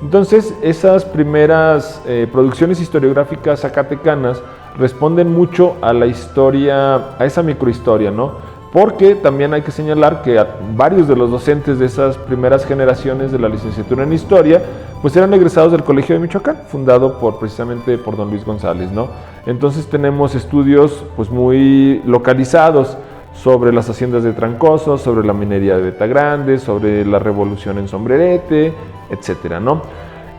Speaker 2: Entonces, esas primeras producciones historiográficas zacatecanas responden mucho a la historia, a esa microhistoria, ¿no? Porque también hay que señalar que varios de los docentes de esas primeras generaciones de la licenciatura en Historia, pues eran egresados del Colegio de Michoacán, fundado precisamente por don Luis González, ¿no? Entonces tenemos estudios pues muy localizados sobre las haciendas de Trancoso, sobre la minería de Beta Grande, sobre la revolución en Sombrerete, etcétera, ¿no?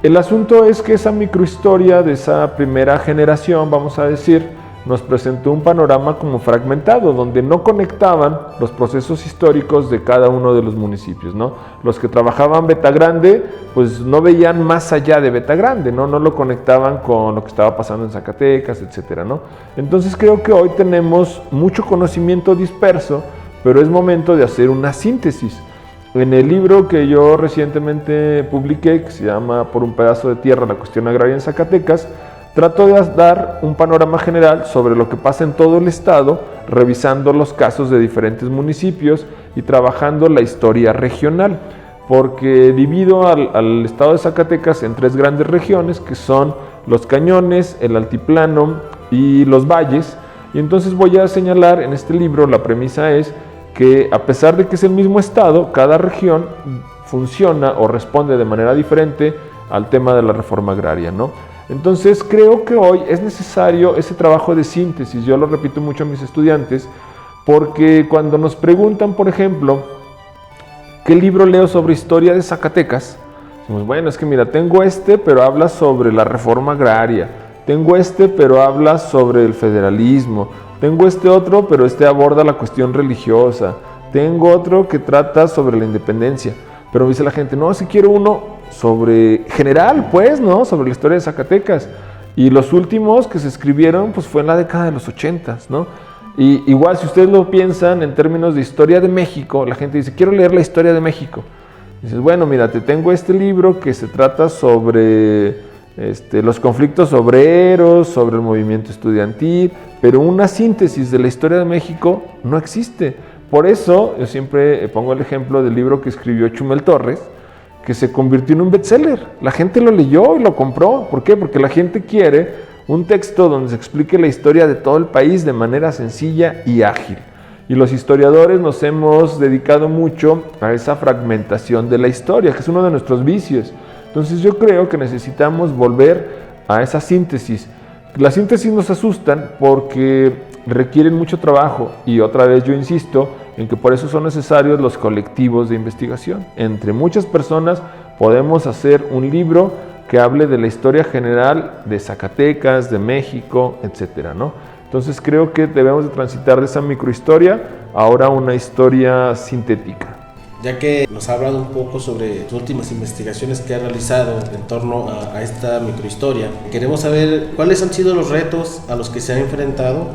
Speaker 2: El asunto es que esa microhistoria de esa primera generación, vamos a decir, nos presentó un panorama como fragmentado, donde no conectaban los procesos históricos de cada uno de los municipios, ¿no? Los que trabajaban Beta Grande, pues no veían más allá de Beta Grande, ¿no? No lo conectaban con lo que estaba pasando en Zacatecas, etcétera, ¿no? Entonces creo que hoy tenemos mucho conocimiento disperso, pero es momento de hacer una síntesis. En el libro que yo recientemente publiqué, que se llama Por un pedazo de tierra, la cuestión agraria en Zacatecas, trato de dar un panorama general sobre lo que pasa en todo el estado, revisando los casos de diferentes municipios y trabajando la historia regional, porque divido al estado de Zacatecas en 3 grandes regiones, que son los cañones, el altiplano y los valles, y entonces voy a señalar en este libro, la premisa es que a pesar de que es el mismo estado, cada región funciona o responde de manera diferente al tema de la reforma agraria, ¿no? Entonces creo que hoy es necesario ese trabajo de síntesis, yo lo repito mucho a mis estudiantes, porque cuando nos preguntan, por ejemplo, ¿qué libro leo sobre historia de Zacatecas? Decimos, bueno, es que mira, tengo pero habla sobre la reforma agraria, tengo pero habla sobre el federalismo, tengo otro, pero aborda la cuestión religiosa, tengo otro que trata sobre la independencia, pero dice la gente, no, si quiero uno sobre general, pues, ¿no? Sobre la historia de Zacatecas. Y los últimos que se escribieron, pues fue en la década de los 80s, ¿no? Y igual, si ustedes lo piensan en términos de historia de México, la gente dice, quiero leer la historia de México. Y dices, bueno, mira, te tengo libro que se trata sobre los conflictos obreros, sobre el movimiento estudiantil, pero una síntesis de la historia de México no existe. Por eso, yo siempre pongo el ejemplo del libro que escribió Chumel Torres, que se convirtió en un bestseller. La gente lo leyó y lo compró. ¿Por qué? Porque la gente quiere un texto donde se explique la historia de todo el país de manera sencilla y ágil. Y los historiadores nos hemos dedicado mucho a esa fragmentación de la historia, que es uno de nuestros vicios. Entonces yo creo que necesitamos volver a esa síntesis. Las síntesis nos asustan porque requieren mucho trabajo y otra vez yo insisto en que por eso son necesarios los colectivos de investigación. Entre muchas personas podemos hacer un libro que hable de la historia general de Zacatecas, de México, etcétera, ¿no? Entonces creo que debemos de transitar de esa microhistoria ahora a una historia sintética.
Speaker 3: Ya que nos ha hablado un poco sobre sus últimas investigaciones que ha realizado en torno a esta microhistoria, queremos saber cuáles han sido los retos a los que se ha enfrentado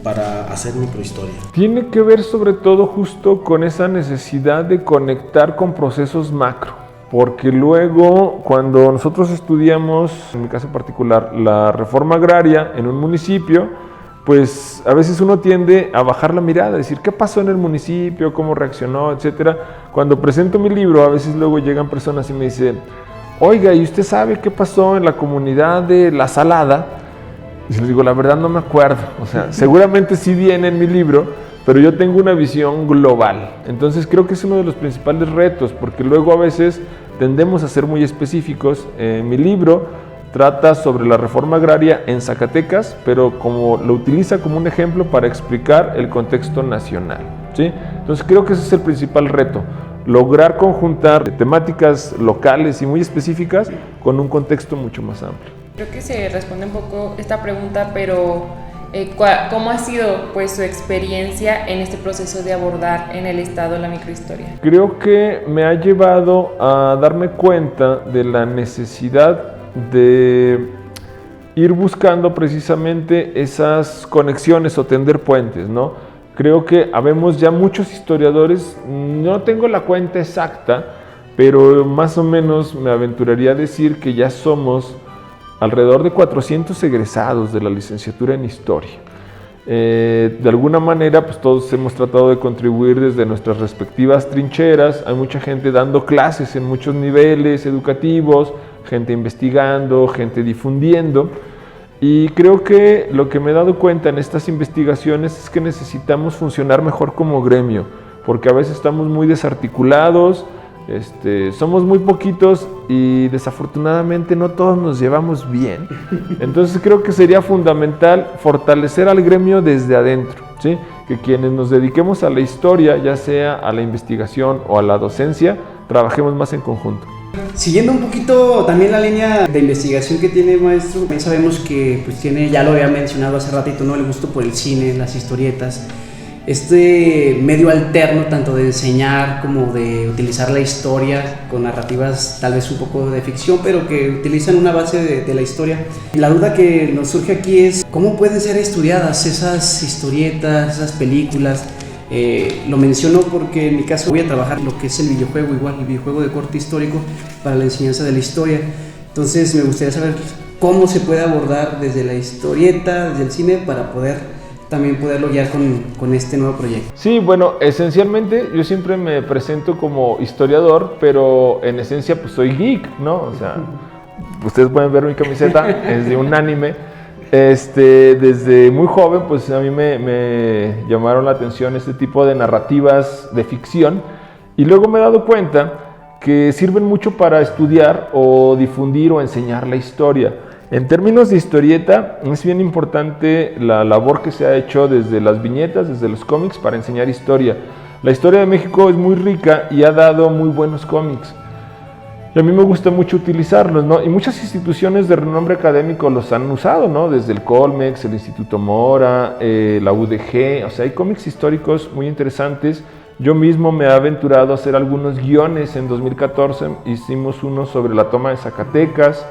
Speaker 3: para hacer microhistoria.
Speaker 2: Tiene que ver sobre todo justo con esa necesidad de conectar con procesos macro, porque luego cuando nosotros estudiamos, en mi caso particular, la reforma agraria en un municipio, pues a veces uno tiende a bajar la mirada, decir qué pasó en el municipio, cómo reaccionó, etcétera. Cuando presento mi libro, a veces luego llegan personas y me dicen, oiga, ¿y usted sabe qué pasó en la comunidad de La Salada? Y les digo, la verdad no me acuerdo, o sea, seguramente sí viene en mi libro, pero yo tengo una visión global. Entonces creo que es uno de los principales retos, porque luego a veces tendemos a ser muy específicos. Mi libro trata sobre la reforma agraria en Zacatecas, pero como lo utiliza como un ejemplo para explicar el contexto nacional, ¿sí? Entonces creo que ese es el principal reto, lograr conjuntar temáticas locales y muy específicas con un contexto mucho más amplio.
Speaker 1: Creo que se responde un poco esta pregunta, pero ¿cómo ha sido pues su experiencia en este proceso de abordar en el estado la microhistoria?
Speaker 2: Creo que me ha llevado a darme cuenta de la necesidad de ir buscando precisamente esas conexiones o tender puentes, ¿no? Creo que habemos ya muchos historiadores, no tengo la cuenta exacta, pero más o menos me aventuraría a decir que ya somos alrededor de 400 egresados de la licenciatura en Historia. De alguna manera, pues todos hemos tratado de contribuir desde nuestras respectivas trincheras. Hay mucha gente dando clases en muchos niveles educativos, gente investigando, gente difundiendo. Y creo que lo que me he dado cuenta en estas investigaciones es que necesitamos funcionar mejor como gremio, porque a veces estamos muy desarticulados, somos muy poquitos y desafortunadamente no todos nos llevamos bien. Entonces creo que sería fundamental fortalecer al gremio desde adentro, ¿sí? Que quienes nos dediquemos a la historia, ya sea a la investigación o a la docencia, trabajemos más en conjunto.
Speaker 4: Siguiendo un poquito también la línea de investigación que tiene maestro, también sabemos que pues tiene, ya lo había mencionado hace ratito, ¿no? El gusto por el cine, las historietas, este medio alterno tanto de enseñar como de utilizar la historia con narrativas tal vez un poco de ficción, pero que utilizan una base de la historia. La duda que nos surge aquí es ¿cómo pueden ser estudiadas esas historietas, esas películas? Lo menciono porque en mi caso voy a trabajar lo que es el videojuego, igual el videojuego de corte histórico para la enseñanza de la historia. Entonces me gustaría saber cómo se puede abordar desde la historieta, desde el cine, para también poderlo guiar con este nuevo proyecto. Sí,
Speaker 2: bueno, esencialmente yo siempre me presento como historiador, pero en esencia pues soy geek, ¿no? O sea, ustedes pueden ver mi camiseta, es de un anime. Desde muy joven pues a mí me llamaron la atención este tipo de narrativas de ficción, y luego me he dado cuenta que sirven mucho para estudiar o difundir o enseñar la historia. En términos de historieta, es bien importante la labor que se ha hecho desde las viñetas, desde los cómics, para enseñar historia. La historia de México es muy rica y ha dado muy buenos cómics. Y a mí me gusta mucho utilizarlos, ¿no? Y muchas instituciones de renombre académico los han usado, ¿no? Desde el Colmex, el Instituto Mora, la UDG, o sea, hay cómics históricos muy interesantes. Yo mismo me he aventurado a hacer algunos guiones. En 2014 hicimos uno sobre la toma de Zacatecas.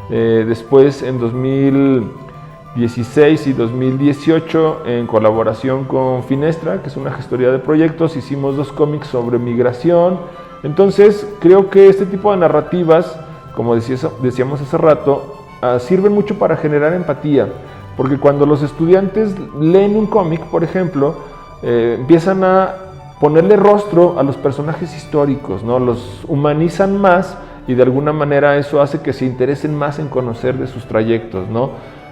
Speaker 2: Después en 2016 y 2018, en colaboración con Finestra, que es una gestoría de proyectos, hicimos 2 cómics sobre migración. Entonces creo que este tipo de narrativas, como decíamos hace rato, sirven mucho para generar empatía, porque cuando los estudiantes leen un cómic, por ejemplo, empiezan a ponerle rostro a los personajes históricos, ¿no? Los humanizan más, y de alguna manera eso hace que se interesen más en conocer de sus trayectos, ¿no?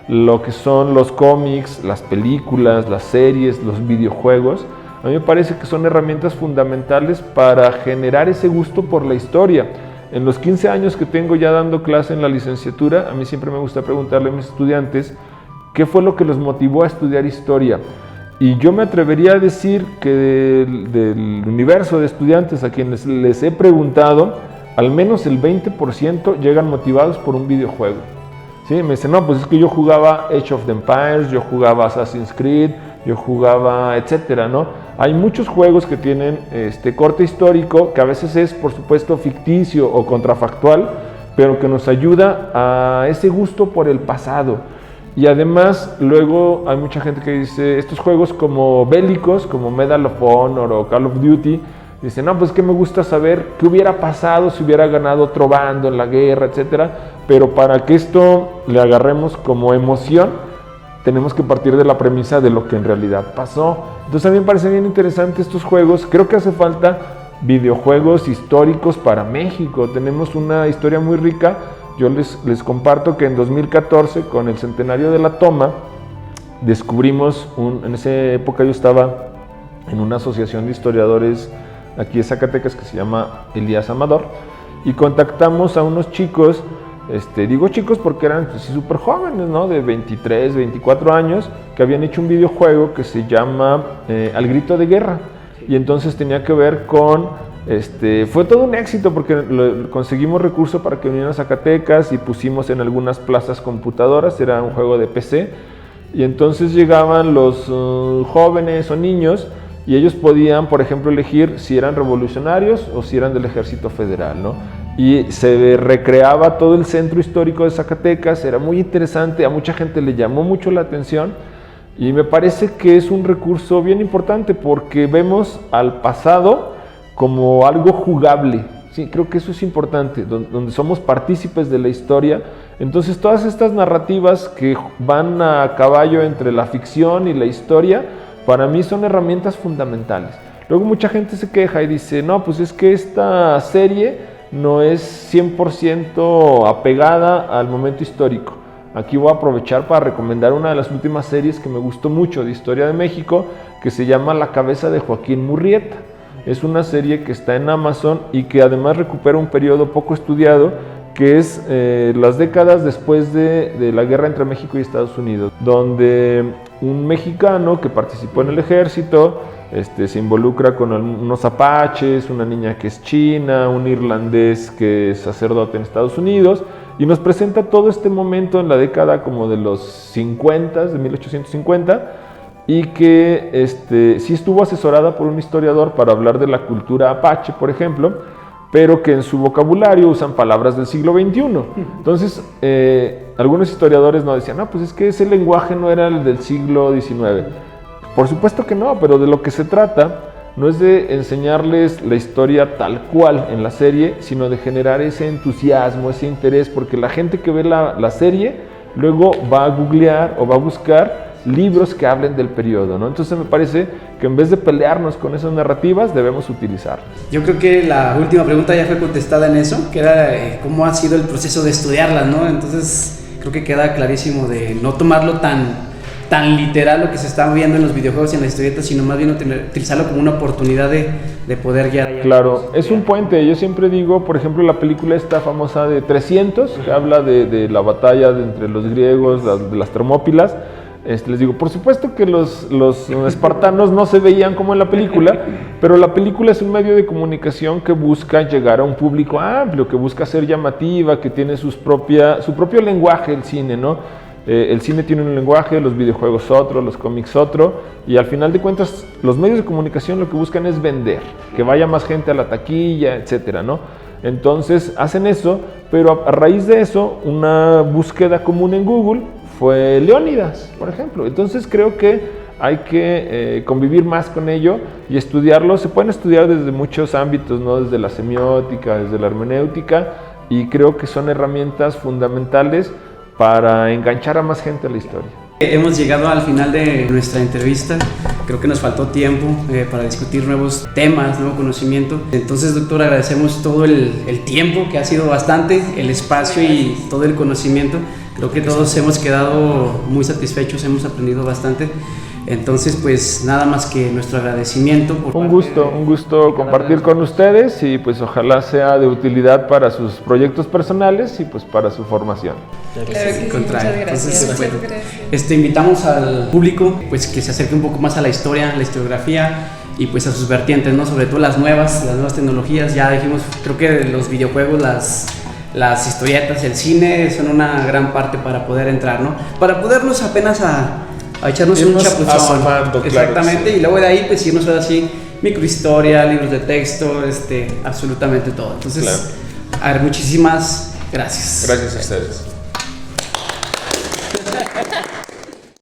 Speaker 2: Lo que son los cómics, las películas, las series, los videojuegos, a mí me parece que son herramientas fundamentales para generar ese gusto por la historia. En los 15 años que tengo ya dando clase en la licenciatura, a mí siempre me gusta preguntarle a mis estudiantes qué fue lo que los motivó a estudiar historia. Y yo me atrevería a decir que del universo de estudiantes a quienes les he preguntado, al menos el 20% llegan motivados por un videojuego. ¿Sí? Me dicen, no, pues es que yo jugaba Age of the Empires, yo jugaba Assassin's Creed, yo jugaba, etcétera, ¿no? Hay muchos juegos que tienen corte histórico, que a veces es, por supuesto, ficticio o contrafactual, pero que nos ayuda a ese gusto por el pasado. Y además, luego hay mucha gente que dice, estos juegos como bélicos, como Medal of Honor o Call of Duty, dicen, no, pues que me gusta saber qué hubiera pasado si hubiera ganado otro bando en la guerra, etcétera. Pero para que esto le agarremos como emoción, tenemos que partir de la premisa de lo que en realidad pasó. Entonces a mí me parecen bien interesantes estos juegos. Creo que hace falta videojuegos históricos para México. Tenemos una historia muy rica. Yo les comparto que en 2014, con el centenario de la toma, descubrimos, en esa época yo estaba en una asociación de historiadores aquí de Zacatecas que se llama Elías Amador, y contactamos a unos chicos, digo chicos porque eran pues, súper jóvenes, ¿no? De 23, 24 años, que habían hecho un videojuego que se llama Al Grito de Guerra, y entonces tenía que ver con, fue todo un éxito porque conseguimos recursos para que vinieran a Zacatecas y pusimos en algunas plazas computadoras, era un juego de PC, y entonces llegaban los jóvenes o niños, y ellos podían, por ejemplo, elegir si eran revolucionarios o si eran del Ejército Federal, ¿no? Y se recreaba todo el centro histórico de Zacatecas, era muy interesante, a mucha gente le llamó mucho la atención, y me parece que es un recurso bien importante porque vemos al pasado como algo jugable, Sí, creo que eso es importante, donde somos partícipes de la historia. Entonces todas estas narrativas que van a caballo entre la ficción y la historia, para mí son herramientas fundamentales. Luego mucha gente se queja y dice, no, pues es que esta serie no es 100% apegada al momento histórico. Aquí voy a aprovechar para recomendar una de las últimas series que me gustó mucho de Historia de México, que se llama La cabeza de Joaquín Murrieta. Es una serie que está en Amazon y que además recupera un periodo poco estudiado, que es las décadas después de la guerra entre México y Estados Unidos, donde un mexicano que participó en el ejército se involucra con unos apaches, una niña que es china, un irlandés que es sacerdote en Estados Unidos, y nos presenta todo este momento en la década como de los 50, de 1850, y que sí estuvo asesorada por un historiador para hablar de la cultura apache, por ejemplo, pero que en su vocabulario usan palabras del siglo XXI. Entonces, algunos historiadores no decían, no, pues es que ese lenguaje no era el del siglo XIX. Por supuesto que no, pero de lo que se trata no es de enseñarles la historia tal cual en la serie, sino de generar ese entusiasmo, ese interés, porque la gente que ve la serie luego va a googlear o va a buscar libros que hablen del periodo, ¿no? Entonces me parece que en vez de pelearnos con esas narrativas, debemos utilizarlas.
Speaker 4: Yo creo que la última pregunta ya fue contestada en eso, que era cómo ha sido el proceso de estudiarlas, ¿no? Entonces creo que queda clarísimo de no tomarlo tan literal lo que se está viendo en los videojuegos y en las historietas, sino más bien utilizarlo como una oportunidad de poder guiar.
Speaker 2: Claro, es un puente. Yo siempre digo, por ejemplo, la película esta famosa de 300, que habla de la batalla entre los griegos, de las Termópilas. Les digo, por supuesto que los espartanos no se veían como en la película, pero la película es un medio de comunicación que busca llegar a un público amplio, que busca ser llamativa, que tiene su propio lenguaje, el cine, ¿no? El cine tiene un lenguaje, los videojuegos otro, los cómics otro, y al final de cuentas los medios de comunicación lo que buscan es vender, que vaya más gente a la taquilla, etcétera, ¿no? Entonces hacen eso, pero a raíz de eso, una búsqueda común en Google fue Leónidas, por ejemplo. Entonces creo que hay que convivir más con ello y estudiarlo. Se pueden estudiar desde muchos ámbitos, ¿no? Desde la semiótica, desde la hermenéutica, y creo que son herramientas fundamentales para enganchar a más gente a la historia.
Speaker 4: Hemos llegado al final de nuestra entrevista. Creo que nos faltó tiempo para discutir nuevos temas, nuevo conocimiento. Entonces, doctor, agradecemos todo el tiempo, que ha sido bastante, el espacio y todo el conocimiento. Creo que todos hemos quedado muy satisfechos, hemos aprendido bastante. Entonces, pues nada más que nuestro agradecimiento.
Speaker 2: Un gusto compartir con ustedes, y pues ojalá sea de utilidad para sus proyectos personales y pues para su formación.
Speaker 1: Claro que sí, muchas gracias.
Speaker 4: Entonces, bueno, invitamos al público pues que se acerque un poco más a la historia, la historiografía y pues a sus vertientes, ¿no? Sobre todo las nuevas tecnologías. Ya dijimos, creo que los videojuegos, las historietas, el cine son una gran parte para poder entrar, ¿no? Para podernos apenas a echarnos un chapuchón. Exactamente, claro, y luego de ahí pues irnos ahora sí, microhistoria, libros de texto, absolutamente todo. Entonces, claro. A ver, muchísimas gracias.
Speaker 2: Gracias a ustedes.